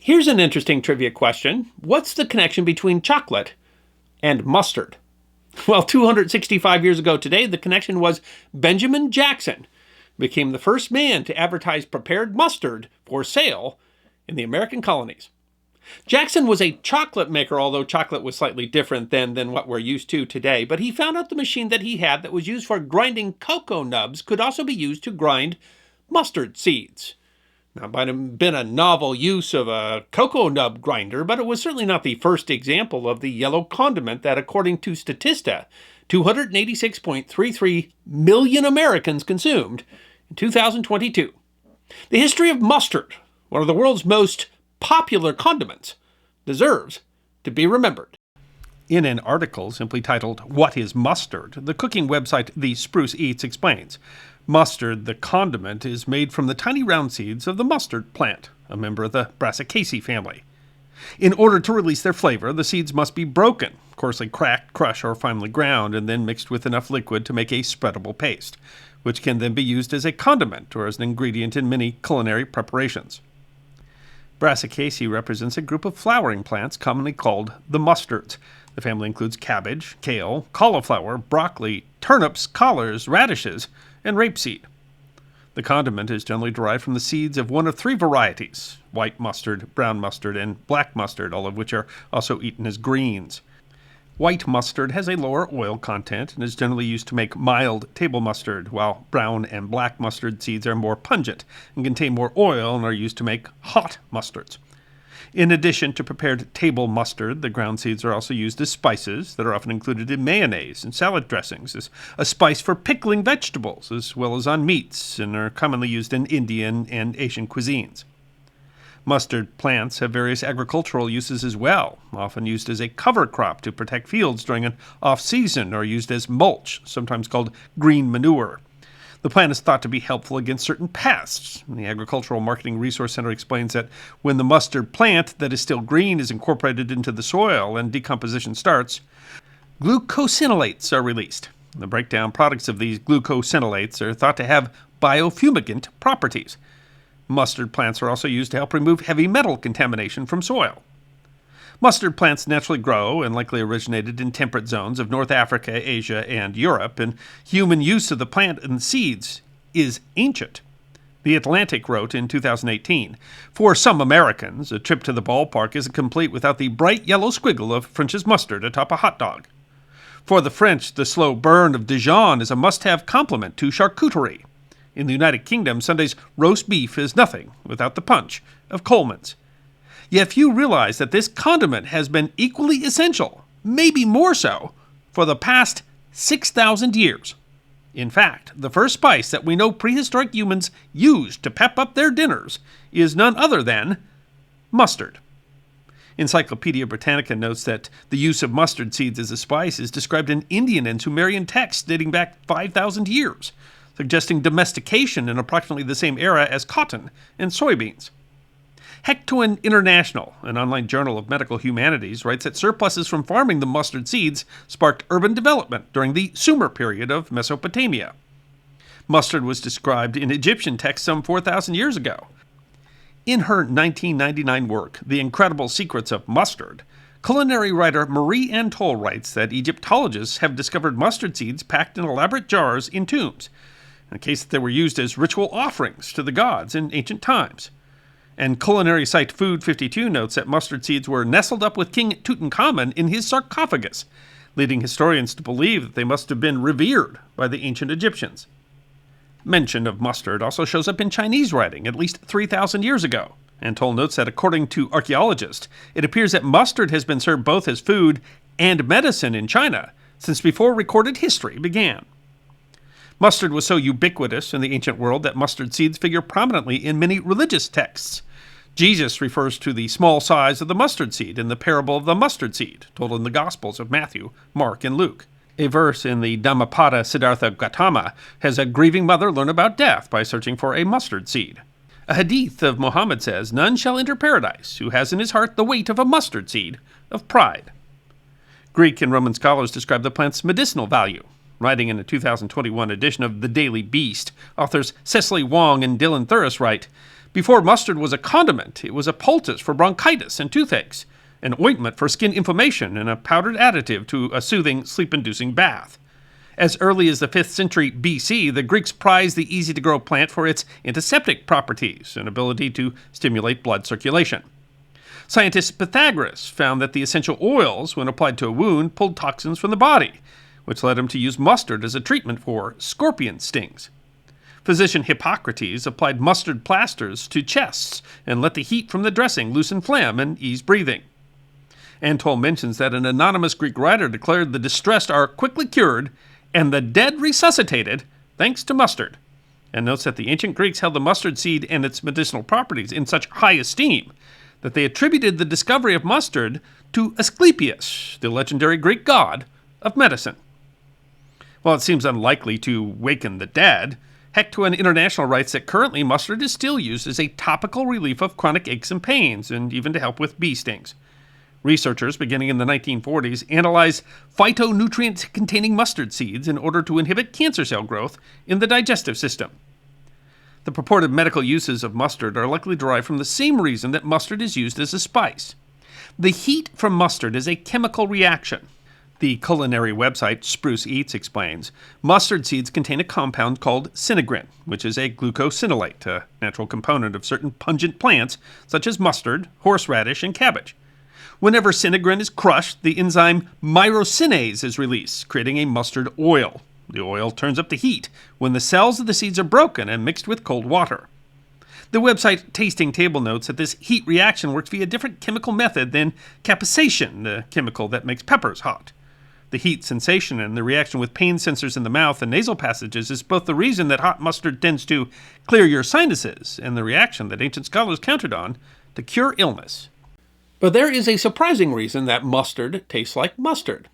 Here's an interesting trivia question. What's the connection between chocolate and mustard? Well, 265 years ago today, the connection was Benjamin Jackson became the first man to advertise prepared mustard for sale in the American colonies. Jackson was a chocolate maker, although chocolate was slightly different than what we're used to today, but he found out the machine that he had that was used for grinding cocoa nubs could also be used to grind mustard seeds. Now, it might have been a novel use of a cocoa nub grinder, but it was certainly not the first example of the yellow condiment that, according to Statista, 286.33 million Americans consumed in 2022. The history of mustard, one of the world's most popular condiments, deserves to be remembered. In an article simply titled, "What is Mustard?" the cooking website The Spruce Eats explains, mustard, the condiment, is made from the tiny round seeds of the mustard plant, a member of the Brassicaceae family. In order to release their flavor, the seeds must be broken, coarsely cracked, crushed, or finely ground, and then mixed with enough liquid to make a spreadable paste, which can then be used as a condiment or as an ingredient in many culinary preparations. Brassicaceae represents a group of flowering plants commonly called the mustards. The family includes cabbage, kale, cauliflower, broccoli, turnips, collards, radishes, and rapeseed. The condiment is generally derived from the seeds of one of three varieties: white mustard, brown mustard, and black mustard, all of which are also eaten as greens. White mustard has a lower oil content and is generally used to make mild table mustard, while brown and black mustard seeds are more pungent and contain more oil and are used to make hot mustards. In addition to prepared table mustard, the ground seeds are also used as spices that are often included in mayonnaise and salad dressings, as a spice for pickling vegetables, as well as on meats, and are commonly used in Indian and Asian cuisines. Mustard plants have various agricultural uses as well, often used as a cover crop to protect fields during an off-season or used as mulch, sometimes called green manure. The plant is thought to be helpful against certain pests. The Agricultural Marketing Resource Center explains that when the mustard plant that is still green is incorporated into the soil and decomposition starts, glucosinolates are released. The breakdown products of these glucosinolates are thought to have biofumigant properties. Mustard plants are also used to help remove heavy metal contamination from soil. Mustard plants naturally grow and likely originated in temperate zones of North Africa, Asia, and Europe, and human use of the plant and seeds is ancient. The Atlantic wrote in 2018, "For some Americans, a trip to the ballpark isn't complete without the bright yellow squiggle of French's mustard atop a hot dog. For the French, the slow burn of Dijon is a must-have complement to charcuterie. In the United Kingdom, Sunday's roast beef is nothing without the punch of Coleman's. Yet few realize that this condiment has been equally essential, maybe more so, for the past 6,000 years. In fact, the first spice that we know prehistoric humans used to pep up their dinners is none other than mustard." Encyclopedia Britannica notes that the use of mustard seeds as a spice is described in Indian and Sumerian texts dating back 5,000 years, suggesting domestication in approximately the same era as cotton and soybeans. Hectoin International, an online journal of medical humanities, writes that surpluses from farming the mustard seeds sparked urban development during the Sumer period of Mesopotamia. Mustard was described in Egyptian texts some 4,000 years ago. In her 1999 work, The Incredible Secrets of Mustard, culinary writer Marie Ann Toll writes that Egyptologists have discovered mustard seeds packed in elaborate jars in tombs, in the case that they were used as ritual offerings to the gods in ancient times. And culinary site Food 52 notes that mustard seeds were nestled up with King Tutankhamun in his sarcophagus, leading historians to believe that they must have been revered by the ancient Egyptians. Mention of mustard also shows up in Chinese writing at least 3,000 years ago, and Toll notes that according to archaeologists, it appears that mustard has been served both as food and medicine in China since before recorded history began. Mustard was so ubiquitous in the ancient world that mustard seeds figure prominently in many religious texts. Jesus refers to the small size of the mustard seed in the parable of the mustard seed, told in the Gospels of Matthew, Mark, and Luke. A verse in the Dhammapada Siddhartha Gautama has a grieving mother learn about death by searching for a mustard seed. A hadith of Muhammad says, "None shall enter paradise who has in his heart the weight of a mustard seed of pride." Greek and Roman scholars describe the plant's medicinal value. Writing in a 2021 edition of The Daily Beast, authors Cecily Wong and Dylan Thuris write, Before mustard was a condiment, it was a poultice for bronchitis and toothaches, an ointment for skin inflammation, and a powdered additive to a soothing, sleep-inducing bath. As early as the 5th century BC, the Greeks prized the easy-to-grow plant for its antiseptic properties and ability to stimulate blood circulation. Scientist Pythagoras found that the essential oils, when applied to a wound, pulled toxins from the body, which led him to use mustard as a treatment for scorpion stings. Physician Hippocrates applied mustard plasters to chests and let the heat from the dressing loosen phlegm and ease breathing. Anatol mentions that an anonymous Greek writer declared the distressed are quickly cured and the dead resuscitated thanks to mustard, and notes that the ancient Greeks held the mustard seed and its medicinal properties in such high esteem that they attributed the discovery of mustard to Asclepius, the legendary Greek god of medicine. While it seems unlikely to waken the dead, Hectoan International writes that currently mustard is still used as a topical relief of chronic aches and pains, and even to help with bee stings. Researchers, beginning in the 1940s, analyzed phytonutrient-containing mustard seeds in order to inhibit cancer cell growth in the digestive system. The purported medical uses of mustard are likely derived from the same reason that mustard is used as a spice. The heat from mustard is a chemical reaction. The culinary website Spruce Eats explains, mustard seeds contain a compound called sinigrin, which is a glucosinolate, a natural component of certain pungent plants such as mustard, horseradish, and cabbage. Whenever sinigrin is crushed, the enzyme myrosinase is released, creating a mustard oil. The oil turns up the heat when the cells of the seeds are broken and mixed with cold water. The website Tasting Table notes that this heat reaction works via a different chemical method than capsaicin, the chemical that makes peppers hot. The heat sensation and the reaction with pain sensors in the mouth and nasal passages is both the reason that hot mustard tends to clear your sinuses and the reaction that ancient scholars counted on to cure illness. But there is a surprising reason that mustard tastes like mustard.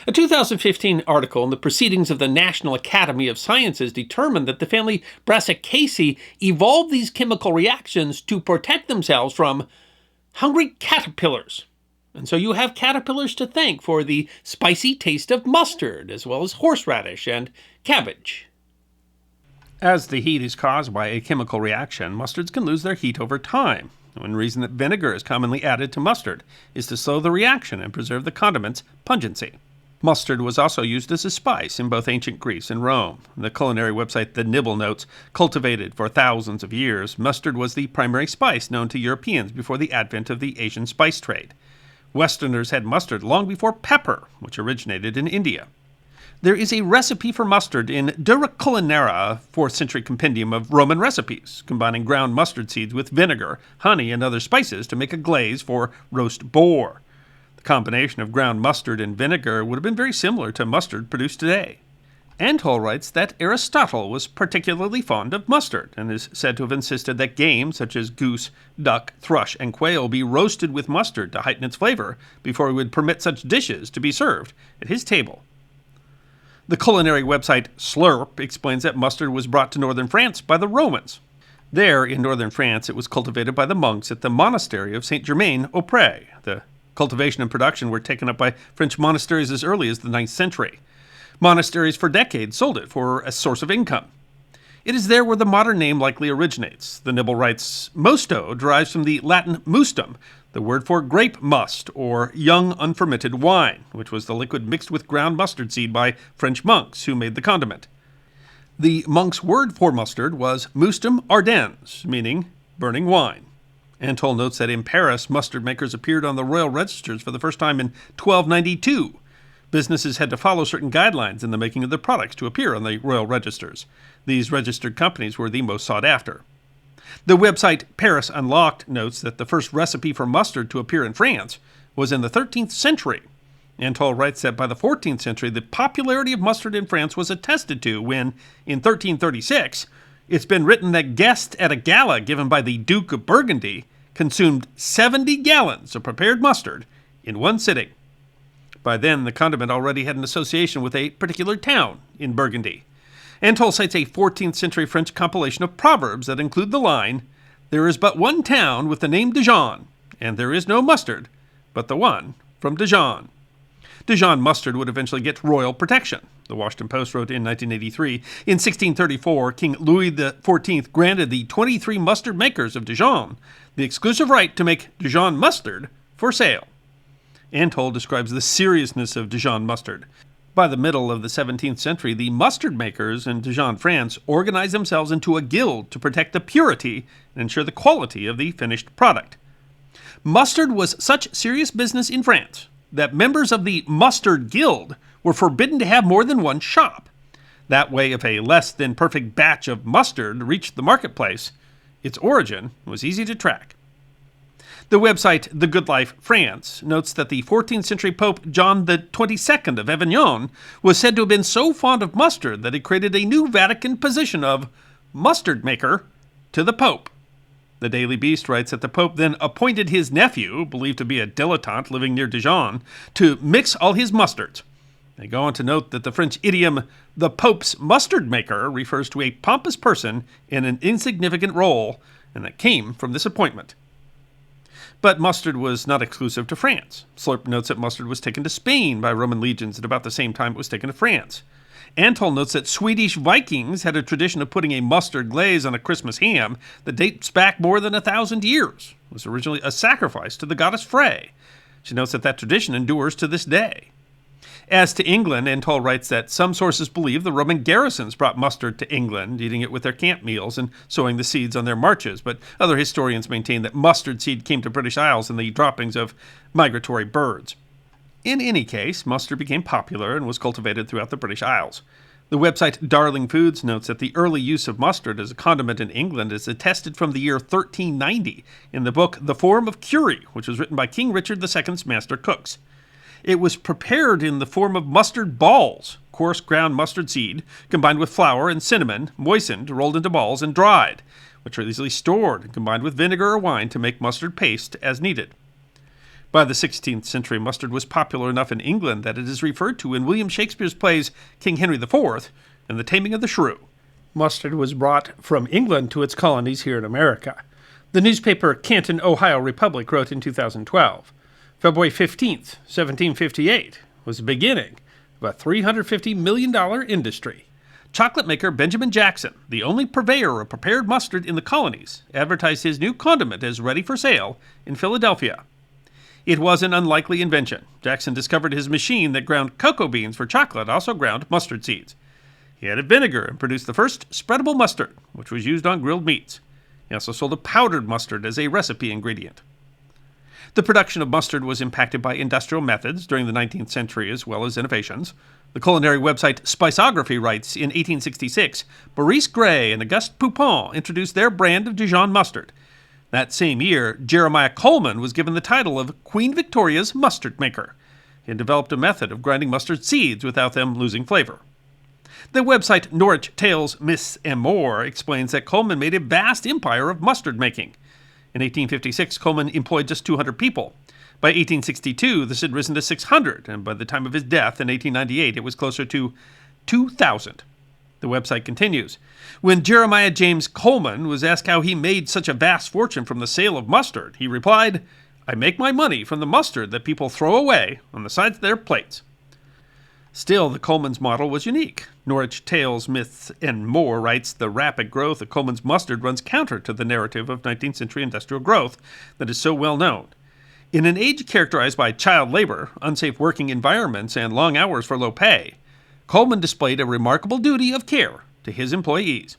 A 2015 article in the Proceedings of the National Academy of Sciences determined that the family Brassicaceae evolved these chemical reactions to protect themselves from hungry caterpillars. And so you have caterpillars to thank for the spicy taste of mustard, as well as horseradish and cabbage. As the heat is caused by a chemical reaction, mustards can lose their heat over time. One reason that vinegar is commonly added to mustard is to slow the reaction and preserve the condiment's pungency. Mustard was also used as a spice in both ancient Greece and Rome. The culinary website The Nibble notes, cultivated for thousands of years, mustard was the primary spice known to Europeans before the advent of the Asian spice trade. Westerners had mustard long before pepper, which originated in India. There is a recipe for mustard in Dura Culinara, a 4th century compendium of Roman recipes, combining ground mustard seeds with vinegar, honey, and other spices to make a glaze for roast boar. The combination of ground mustard and vinegar would have been very similar to mustard produced today. Anatol writes that Aristotle was particularly fond of mustard and is said to have insisted that game such as goose, duck, thrush, and quail be roasted with mustard to heighten its flavor before he would permit such dishes to be served at his table. The culinary website Slurp explains that mustard was brought to northern France by the Romans. There, in northern France, it was cultivated by the monks at the monastery of Saint-Germain-aux-Prés. The cultivation and production were taken up by French monasteries as early as the 9th century. Monasteries for decades sold it for a source of income. It is there where the modern name likely originates. The Nibble writes, mosto derives from the Latin mustum, the word for grape must, or young unfermented wine, which was the liquid mixed with ground mustard seed by French monks who made the condiment. The monks' word for mustard was mustum ardens, meaning burning wine. Anatol notes that in Paris, mustard makers appeared on the royal registers for the first time in 1292. Businesses had to follow certain guidelines in the making of their products to appear on the royal registers. These registered companies were the most sought after. The website Paris Unlocked notes that the first recipe for mustard to appear in France was in the 13th century. Anatol writes that by the 14th century, the popularity of mustard in France was attested to when, in 1336, it's been written that guests at a gala given by the Duke of Burgundy consumed 70 gallons of prepared mustard in one sitting. By then, the condiment already had an association with a particular town in Burgundy. Anatol cites a 14th century French compilation of proverbs that include the line, "There is but one town with the name Dijon, and there is no mustard but the one from Dijon." Dijon mustard would eventually get royal protection. The Washington Post wrote in 1983, in 1634, King Louis XIV granted the 23 mustard makers of Dijon the exclusive right to make Dijon mustard for sale. Anatole describes the seriousness of Dijon mustard. By the middle of the 17th century, the mustard makers in Dijon, France, organized themselves into a guild to protect the purity and ensure the quality of the finished product. Mustard was such serious business in France that members of the Mustard Guild were forbidden to have more than one shop. That way, if a less than perfect batch of mustard reached the marketplace, its origin was easy to track. The website The Good Life France notes that the 14th century Pope John XXII of Avignon was said to have been so fond of mustard that he created a new Vatican position of mustard maker to the Pope. The Daily Beast writes that the Pope then appointed his nephew, believed to be a dilettante living near Dijon, to mix all his mustards. They go on to note that the French idiom, the Pope's mustard maker, refers to a pompous person in an insignificant role, and that came from this appointment. But mustard was not exclusive to France. Slurp notes that mustard was taken to Spain by Roman legions at about the same time it was taken to France. Anatole notes that Swedish Vikings had a tradition of putting a mustard glaze on a Christmas ham that dates back more than 1,000 years. It was originally a sacrifice to the goddess Frey. She notes that that tradition endures to this day. As to England, Anatole writes that some sources believe the Roman garrisons brought mustard to England, eating it with their camp meals and sowing the seeds on their marches, but other historians maintain that mustard seed came to British Isles in the droppings of migratory birds. In any case, mustard became popular and was cultivated throughout the British Isles. The website Darling Foods notes that the early use of mustard as a condiment in England is attested from the year 1390 in the book The Form of Cury, which was written by King Richard II's master cooks. It was prepared in the form of mustard balls, coarse ground mustard seed, combined with flour and cinnamon, moistened, rolled into balls, and dried, which are easily stored and combined with vinegar or wine to make mustard paste as needed. By the 16th century, mustard was popular enough in England that it is referred to in William Shakespeare's plays King Henry IV and The Taming of the Shrew. Mustard was brought from England to its colonies here in America. The newspaper Canton, Ohio Republic wrote in 2012, February 15th, 1758, was the beginning of a $350 million industry. Chocolate maker Benjamin Jackson, the only purveyor of prepared mustard in the colonies, advertised his new condiment as ready for sale in Philadelphia. It was an unlikely invention. Jackson discovered his machine that ground cocoa beans for chocolate also ground mustard seeds. He added vinegar and produced the first spreadable mustard, which was used on grilled meats. He also sold a powdered mustard as a recipe ingredient. The production of mustard was impacted by industrial methods during the 19th century as well as innovations. The culinary website Spiceography writes, in 1866, Maurice Gray and Auguste Poupon introduced their brand of Dijon mustard. That same year, Jeremiah Coleman was given the title of Queen Victoria's mustard maker. He had developed a method of grinding mustard seeds without them losing flavor. The website Norwich Tales, Myths, and More explains that Coleman made a vast empire of mustard making. In 1856, Coleman employed just 200 people. By 1862, this had risen to 600, and by the time of his death in 1898, it was closer to 2,000. The website continues, when Jeremiah James Coleman was asked how he made such a vast fortune from the sale of mustard, he replied, I make my money from the mustard that people throw away on the sides of their plates. Still, the Coleman's model was unique. Norwich Tales, Myths, and More writes, the rapid growth of Coleman's mustard runs counter to the narrative of 19th century industrial growth that is so well known. In an age characterized by child labor, unsafe working environments, and long hours for low pay, Coleman displayed a remarkable duty of care to his employees.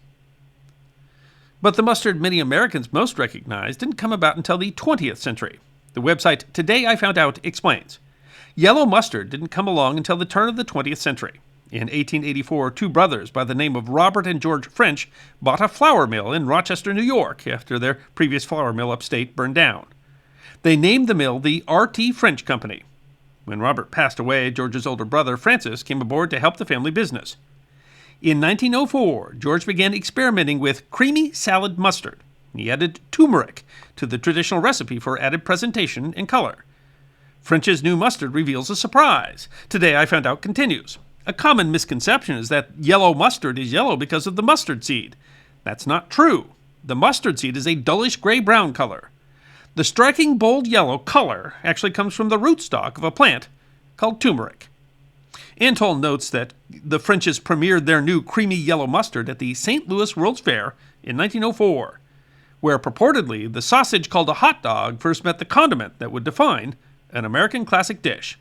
But the mustard many Americans most recognize didn't come about until the 20th century. The website Today I Found Out explains, yellow mustard didn't come along until the turn of the 20th century. In 1884, two brothers by the name of Robert and George French bought a flour mill in Rochester, New York, after their previous flour mill upstate burned down. They named the mill the R.T. French Company. When Robert passed away, George's older brother, Francis, came aboard to help the family business. In 1904, George began experimenting with creamy salad mustard. He added turmeric to the traditional recipe for added presentation and color. French's new mustard reveals a surprise. Today I Found Out continues. A common misconception is that yellow mustard is yellow because of the mustard seed. That's not true. The mustard seed is a dullish gray-brown color. The striking bold yellow color actually comes from the rootstock of a plant called turmeric. Anatole notes that the Frenchies premiered their new creamy yellow mustard at the St. Louis World's Fair in 1904, where purportedly the sausage called a hot dog first met the condiment that would define an American classic dish.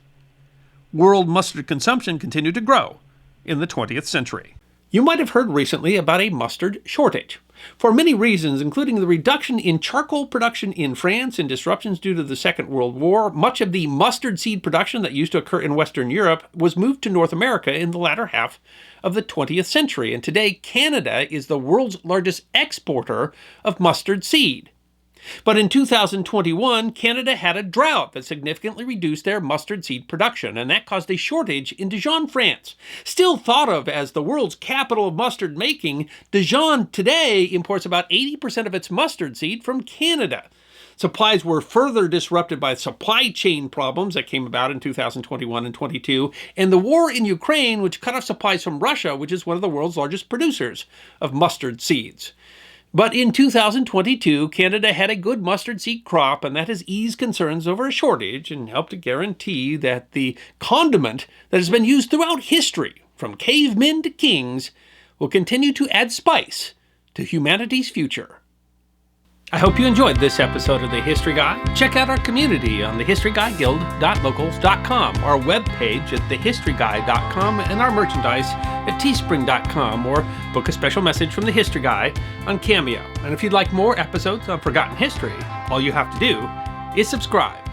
World mustard consumption continued to grow in the 20th century. You might have heard recently about a mustard shortage. For many reasons, including the reduction in charcoal production in France and disruptions due to the Second World War, much of the mustard seed production that used to occur in Western Europe was moved to North America in the latter half of the 20th century. And today, Canada is the world's largest exporter of mustard seed. But in 2021, Canada had a drought that significantly reduced their mustard seed production, and that caused a shortage in Dijon, France. Still thought of as the world's capital of mustard making, Dijon today imports about 80% of its mustard seed from Canada. Supplies were further disrupted by supply chain problems that came about in 2021 and 22, and the war in Ukraine, which cut off supplies from Russia, which is one of the world's largest producers of mustard seeds. But in 2022, Canada had a good mustard seed crop, and that has eased concerns over a shortage and helped to guarantee that the condiment that has been used throughout history, from cavemen to kings, will continue to add spice to humanity's future. I hope you enjoyed this episode of The History Guy. Check out our community on thehistoryguyguild.locals.com, our webpage at thehistoryguy.com, and our merchandise at teespring.com, or book a special message from The History Guy on Cameo. And if you'd like more episodes on Forgotten History, all you have to do is subscribe.